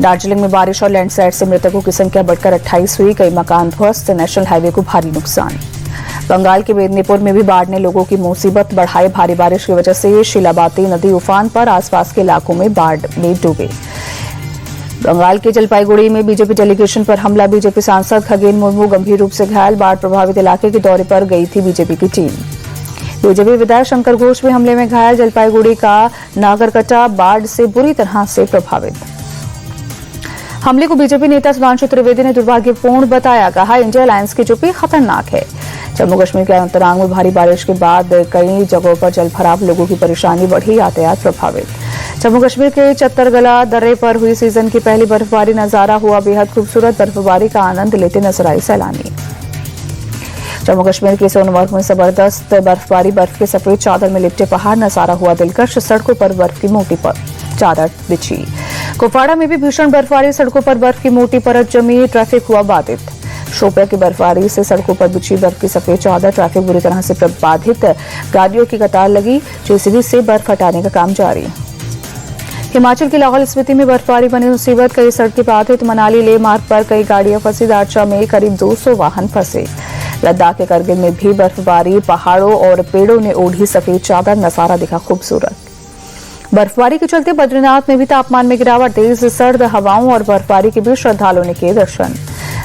दार्जिलिंग में बारिश और लैंडस्लाइड से मृतकों की संख्या बढ़कर 28 हुई। कई मकान ध्वस्त, नेशनल हाईवे को भारी नुकसान। बंगाल के मेदिनीपुर में भी बाढ़ ने लोगों की मुसीबत बढ़ाई। भारी बारिश की वजह से शीलाबाती नदी उफान पर, आसपास के इलाकों में बाढ़ में डूबे। बंगाल के जलपाईगुड़ी में बीजेपी डेलीगेशन पर हमला। बीजेपी सांसद खगेन मुर्मू गंभीर रूप से घायल। बाढ़ प्रभावित इलाके के दौरे पर गई थी बीजेपी की टीम। बीजेपी विधायक शंकर घोष भी हमले में घायल। जलपाईगुड़ी का नागरकटा बाढ़ से बुरी तरह से प्रभावित। हमले को बीजेपी नेता सुधांशु त्रिवेदी ने दुर्भाग्यपूर्ण बताया। कहा, इंडिया अलायंस की चुप्पी खतरनाक है। जम्मू कश्मीर के अंतरांग में भारी बारिश के बाद कई जगहों पर जलभराव, लोगों की परेशानी बढ़ी, यातायात प्रभावित। जम्मू कश्मीर के चत्तरगला दर्रे पर हुई सीजन की पहली बर्फबारी। नजारा हुआ बेहद खूबसूरत। बर्फबारी का आनंद लेते नजर आए सैलानी। जम्मू कश्मीर के सोनमर्ग में जबरदस्त बर्फबारी। बर्फ के सफेद चादर में लिपटे पहाड़, नजारा हुआ दिलकश। सड़कों पर बर्फ की मोटी चादर बिछी। कुपवाड़ा में भी भीषण बर्फबारी। सड़कों पर बर्फ की मोटी परत जमी, ट्रैफिक हुआ बाधित। शोपियां की बर्फबारी से सड़कों पर बिछी बर्फ की सफेद चादर, ट्रैफिक बुरी तरह से बाधित। गाड़ियों की कतार लगी, जेसीबी से बर्फ हटाने का काम जारी। हिमाचल की लाहौल स्पीति में बर्फबारी बनी मुसीबत। कई सड़कें बाधित। मनाली लेह मार्ग पर कई गाड़ियां फंसी। दारचा में करीब 200 वाहन फंसे। लद्दाख के करगिल में भी बर्फबारी। पहाड़ों और पेड़ों ने ओढ़ी सफेद चादर, नजारा दिखा खूबसूरत। बर्फबारी के चलते बद्रीनाथ में भी तापमान में गिरावट। तेज सर्द हवाओं और बर्फबारी के बीच श्रद्धालुओं ने किए दर्शन।